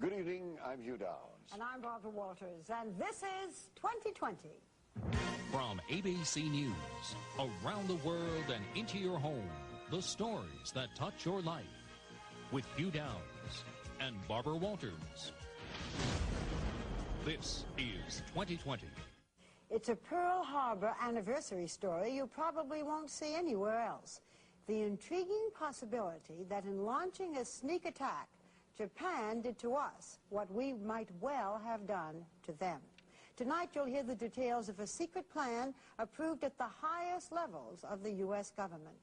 Good evening, I'm Hugh Downs. And I'm Barbara Walters, and this is 2020. From ABC News, around the world and into your home, the stories that touch your life. With Hugh Downs and Barbara Walters. This is 2020. It's a Pearl Harbor anniversary story you probably won't see anywhere else. The intriguing possibility that in launching a sneak attack, Japan did to us what we might well have done to them. Tonight you'll hear the details of a secret plan approved at the highest levels of the U.S. government.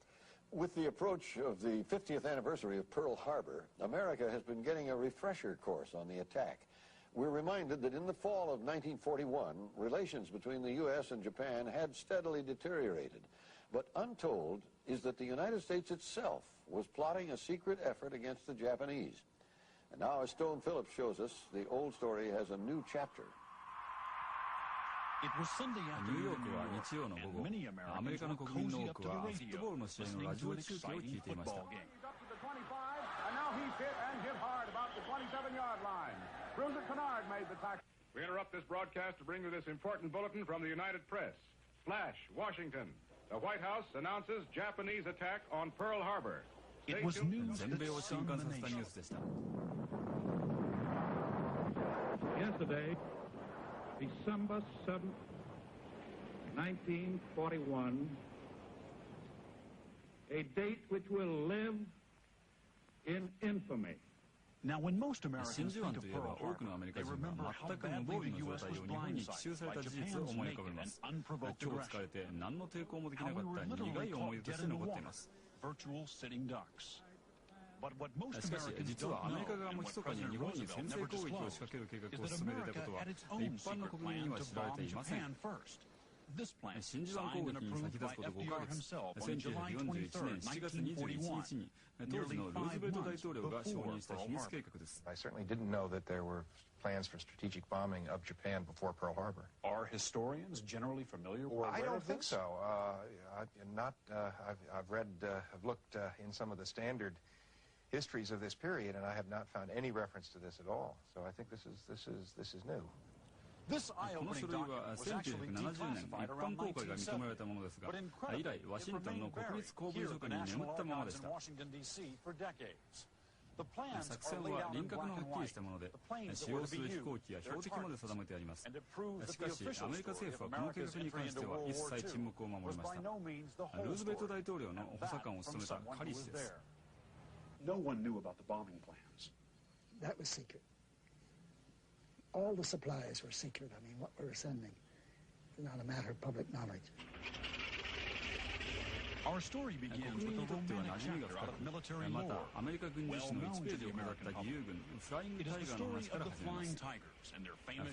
With the approach of the 50th anniversary of Pearl Harbor, America has been getting a refresher course on the attack. We're reminded that in the fall of 1941, relations between the U.S. and Japan had steadily deteriorated. But untold is that the United States itself was plotting a secret effort against the Japanese. And now, as Stone Phillips shows us, the old story has a new chapter. ニューヨークは日曜の午後、アメリカの国民の多くはフットボールの試合のラジオ中継を聞いていました。We interrupt this broadcast to bring you this important bulletin from the United Press. Flash, Washington. The White House announces Japanese attack on Pearl Harbor. 全米を震撼させたニュースでした。Yesterday, December 7th, 1941, a date which will live in infamy. 真珠湾といえば多くのアメリカ人が全く無防備の状態を日本に奇襲された事実を思い浮かべます。今日疲れて何の抵抗もできなかった苦い思い出として残っています。しかし実はアメリカ側も密かに日本に先制攻撃を仕掛ける計画を進めていたことは一般の国民には知られていません。真珠湾攻撃に先立つこと5ヶ月、1941年7月21日に当時のルーズベルト大統領が承認した秘密計画です。I certainly didn't know that there were plans for strategic bombing of Japan before Pearl Harbor. Are historians generally familiar or aware I don't of think this? so. I've read, I've looked in some of the standard histories of this period, and I have not found any reference to this at all. So I think this is new. この書類は1970年一般公開が認められたものですが、以来ワシントンの国立公文書館に眠ったままでした。作戦は輪郭のはっきりしたもので、使用する飛行機や標的まで定めてあります。しかしアメリカ政府はこの計画に関しては一切沈黙を守りました。ルーズベルト大統領の補佐官を務めたカリ氏です。No one knew about the bombing plans. That was secret. All the supplies were secret. I mean, what we were sending was not a matter of public knowledge. 国民にとっては馴染みが深く、またアメリカ軍事誌の1ページを飾った義勇軍フライングタイガーの話から始めます。フ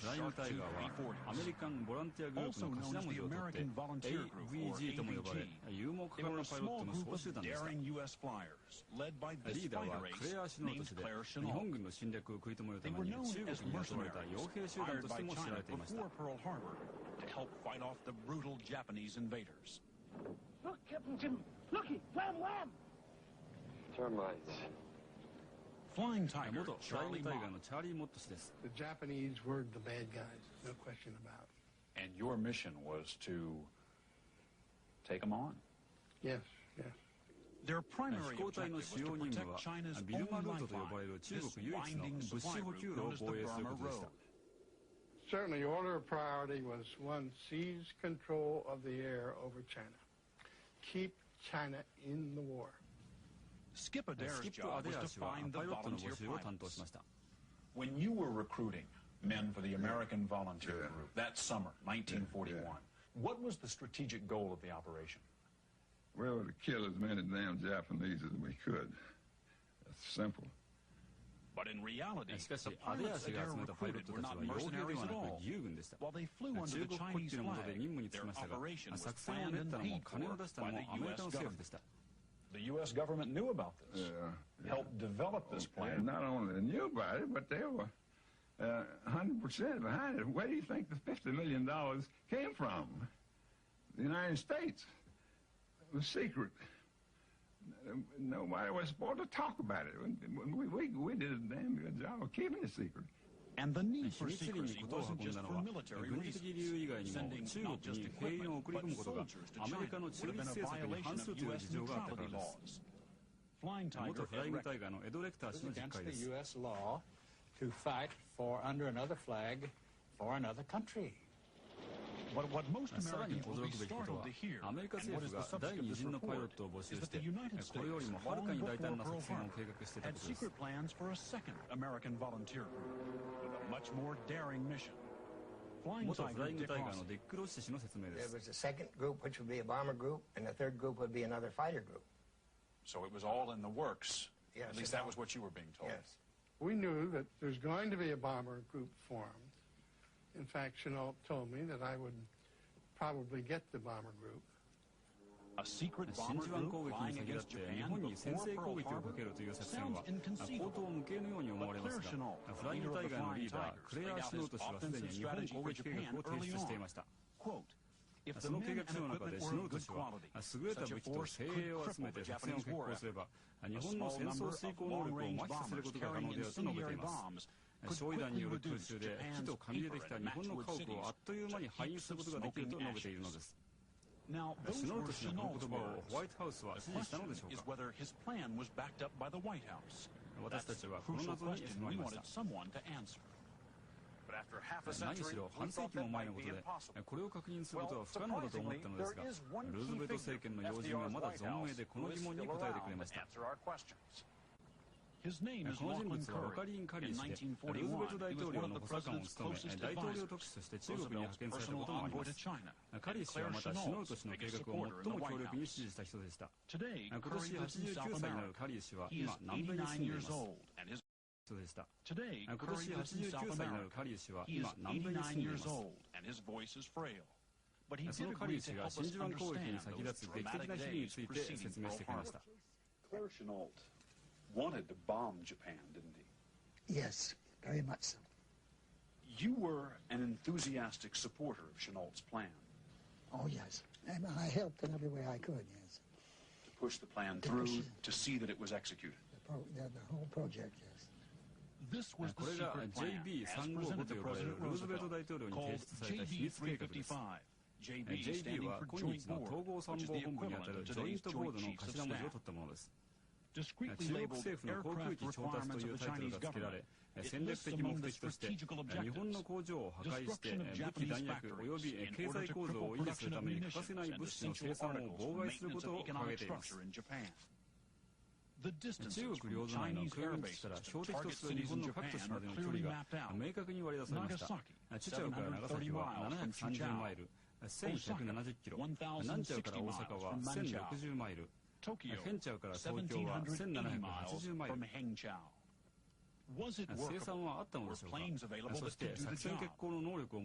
ライングタイガーはアメリカンボランティアグループの頭文字を取って AVG とも呼ばれ、勇猛果敢なパイロットの総集団でした。リーダーはクレア首脳として日本軍の侵略を食い止めるために中国に雇われた傭兵集団としても知られていました。Look, Captain Jim. Looky, wham, wham. Termites. 元フライングタイガーのチャーリー・モット氏です。The Japanese were the bad guys, no question about it. And your mission was to take them on? Yes, yes. 飛行隊の主要任務はビルマルートと呼ばれる中国唯一の物資補給路を防衛することでした。Certainly, order of priority was one, seize control of the air over China. Keep China in the war. スキップ・アデア氏はパイロットの募集を担当しました。When you were recruiting men for the American volunteer group that summer, 1941, what was the strategic goal of the operation? Well, to kill as many damn Japanese as we could. That's simple. しかしアデア氏が集めたパイロットたちは傭兵ではなく義勇軍でした。中国国旗の下で任務に就きましたが、作戦を練ったのも金を出したのもアメリカの政府でした。The U.S. government knew about this. Helped develop this plan. Not only knew about it, but they were 100% behind it. Where do you think the $50 million came from? The United States. It was secret. nobody was supposed to talk about it. We did a damn good job of keeping it secret. And the need for secrecy wasn't just for military reasons. Sending not just equipment, but soldiers to China would have been a violation of U.S. neutrality laws. Flying Tiger was against the U.S. law to fight for under another flag for another country. But what most Americans will be startled to hear, and what is the subject of this report, is that the United States, long before Pearl Harbor, had secret plans for a second American volunteer group with a much more daring mission. Flying Tiger Dick Rossi. There was a second group, which would be a bomber group, and the third group would be another fighter group. So it was all in the works. Yes, at least that was what you were being told. Yes. We knew that there's going to be a bomber group formed. In fact, Chenault told me that I would probably get the bomber group. A secret bomber group flying against Japan before Pearl Harbor sounds inconceivable. But Claire Chenault, leader of the Flying Tigers, laid out his offensive strategy for Japan early on. Quote, if the men and equipment were of good quality, such a force could cripple the Japanese war effort. A small number of long-range bombers carrying incendiary bombs could quickly reduce Japan's paper and matchwood cities to tips of smoking ashes. Now, those were Chenault's words. The question is whether his plan was backed up by the White House. That's a crucial question we wanted someone to answer. But after half a century, we thought that might be impossible. Well, surprisingly, there is one key figure in FDR's White House who is still around to answer our questions. His name is Lachlan Curry. In 1941, he was one of the president's closest advisors, Roosevelt's personal envoy to China, and Claire Chenault's biggest supporter in the White House. Today, Curry lives in South America. He is 89 years old, and his Today, Curry lives in South America. He is 89 years old, and his voice is frail. But he did agree to help us understand those dramatic days preceding Pearl Harbor. Claire Chenault wanted to bomb Japan, didn't he? Yes, very much so. You were an enthusiastic supporter of Chenault's plan. Oh, yes. And I helped in every way I could, yes. To push the plan through, to see that it was executed. The whole project, yes. This was the secret plan, as presented to President Roosevelt, called JB-355. JB standing for Joint Board, which is the equivalent of today's Joint Chiefs of Staff. Discreetly labeled aircraft requirements of the Chinese government, it lists among the strategical objectives destruction of Japanese factories in order to cripple production of munitions and essential articles for maintenance of economic structure in Japan. The distances from Chinese air bases to target cities in Japan are clearly mapped out. Nagasaki, 730 miles from Fujian. Osaka, 1,060 miles from Manchao. Tokyo, 1,780 miles from Hangzhou. Was it workable? Were planes available that could do the job?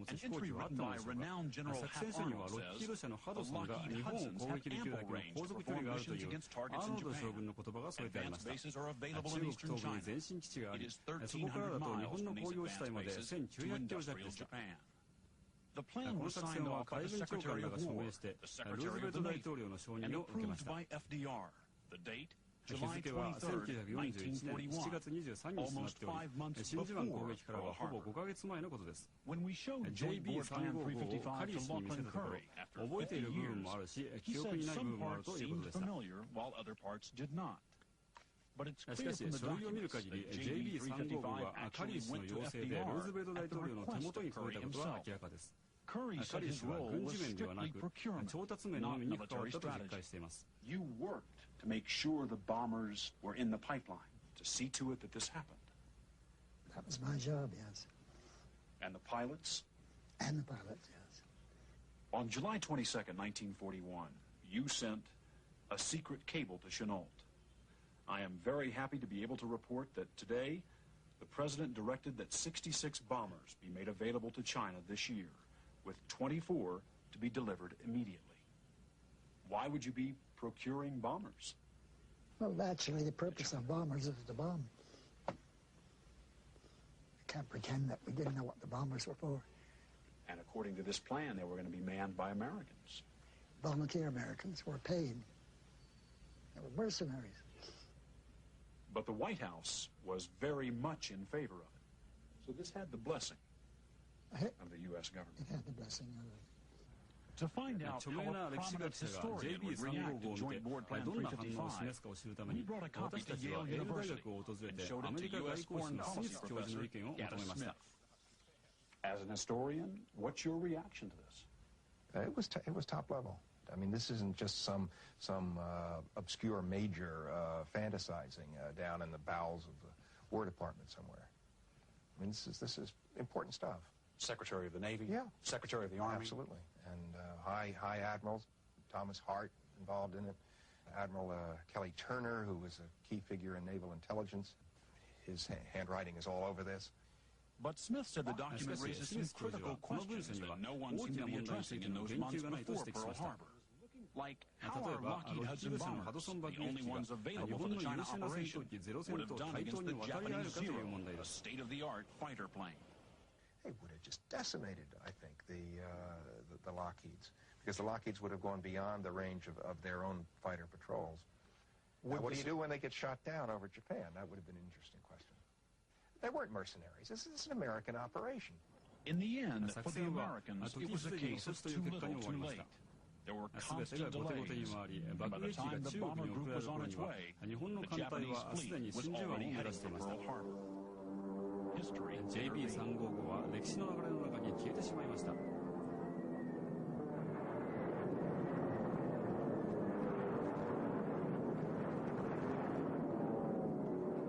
An entry written by renowned General Hap Arnold says, the Lockheed Hudsons have ample range to perform missions against targets in Japan. Advanced bases are available in eastern China. It is 1,300 miles from these advanced bases to industrial Japan. The plan was signed off by the Secretary of War, the Secretary of the Navy, and approved by FDR. The date, July 23rd, 1941, almost 5 months before Pearl Harbor. When we showed Joint Board Plan 355 to Lachlan Curry after 50 years, he said some parts seemed familiar while other parts did not. But it's clear from the documents that JB-355 actually went to FDR at the request of Curry himself. Curry said his role was strictly procurement, not military strategy. You worked to make sure the bombers were in the pipeline, to see to it that this happened. That was my job, yes. And the pilots? And the pilots, yes. On July 22nd, 1941, you sent a secret cable to Chenault. I am very happy to be able to report that today, the President directed that 66 bombers be made available to China this year, with 24 to be delivered immediately. Why would you be procuring bombers? Well, actually, the purpose of bombers is to bomb. I can't pretend that we didn't know what the bombers were for. And according to this plan, they were going to be manned by Americans. Volunteer Americans were paid. They were mercenaries. But the White House was very much in favor of it. So this had the blessing of the U.S. government. It had the blessing of it. To find out how a prominent historian would react to Joint Board Plan 355, we brought a copy to Yale University and showed it to U.S. Foreign Policy Professor Adam Smith. As an historian, what's your reaction to this? It was top level. I mean, this isn't just some obscure major fantasizing down in the bowels of the War Department somewhere. I mean, this is important stuff. Secretary of the Navy? Yeah. Secretary of the Army? Absolutely. And high admirals, Thomas Hart involved in it, Admiral Kelly Turner, who was a key figure in naval intelligence. His handwriting is all over this. But Smith said the document raises some critical questions that no one seemed to be addressing in those months before Pearl Harbor. Like, how are Lockheed Hudson bombers, the only ones available for the China operation, would have done against the Japanese Zero, a state-of-the-art fighter plane? They would have just decimated, I think, the Lockheeds, because the Lockheeds would have gone beyond the range of their own fighter patrols. Now, what do you do when they get shot down over Japan? That would have been an interesting question. They weren't mercenaries. This is an American operation. In the end, for the Americans, it was a case of too little, too late. There were constant delays, and by the time the bomber group was on its way, the Japanese fleet was already heading for Pearl Harbor. History JB355 は歴史の流れの中に消えてしまいました。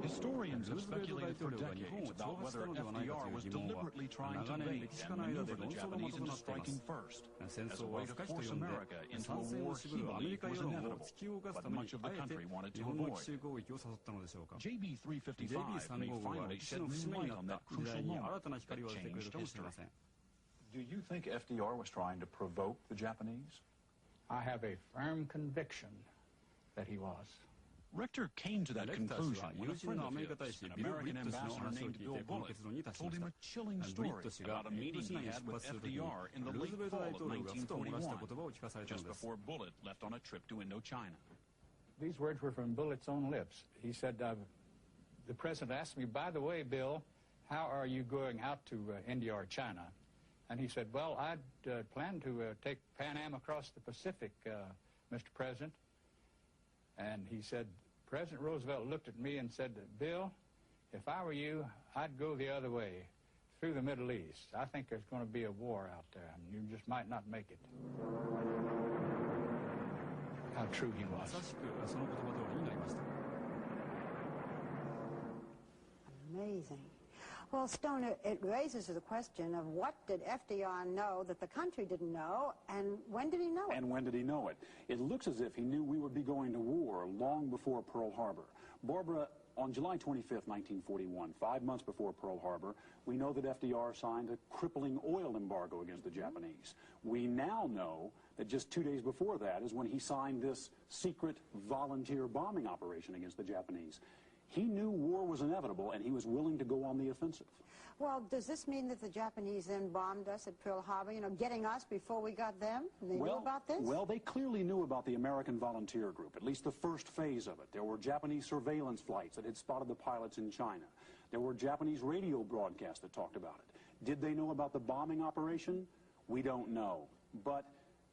Historians have speculated for decades about whether FDR was deliberately trying to bait and maneuver the Japanese into striking first, as a way to force America into a war he believed was inevitable, but much of the country wanted to avoid. JB355 may finally shed new light on that crucial moment that changed history. Do you think FDR was trying to provoke the Japanese? I have a firm conviction that he was. Rector came to that conclusion when a friend of his, an American ambassador named Bill Bullitt, told him a chilling story about a meeting he had with FDR in the late fall of 1941, just before Bullitt left on a trip to Indochina. These words were from Bullitt's own lips. He said, the president asked me, by the way, Bill, how are you going out to India or China? And he said, well, I'd planned to take Pan Am across the Pacific, Mr. President. And he said, President Roosevelt looked at me and said, Bill, if I were you, I'd go the other way, through the Middle East. I think there's going to be a war out there, and you just might not make it. How true he was. Amazing. Well, Stoner, it raises the question of what did FDR know that the country didn't know, and when did he know it? And when did he know it? It looks as if he knew we would be going to war long before Pearl Harbor. Barbara, on July 25th, 1941, 5 months before Pearl Harbor, we know that FDR signed a crippling oil embargo against the Japanese. We now know that just 2 days before that is when he signed this secret volunteer bombing operation against the Japanese. He knew war was inevitable, and he was willing to go on the offensive. Well, does this mean that the Japanese then bombed us at Pearl Harbor, you know, getting us before we got them? They knew about this? Well, they clearly knew about the American Volunteer Group, at least the first phase of it. There were Japanese surveillance flights that had spotted the pilots in China. There were Japanese radio broadcasts that talked about it. Did they know about the bombing operation? We don't know. But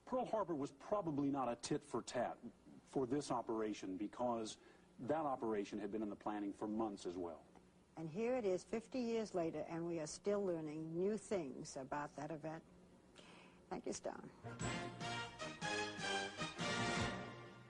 Pearl Harbor was probably not a tit for tat for this operation, because that operation had been in the planning for months as well. And here it is 50 years later, and we are still learning new things about that event. Thank you, Stone.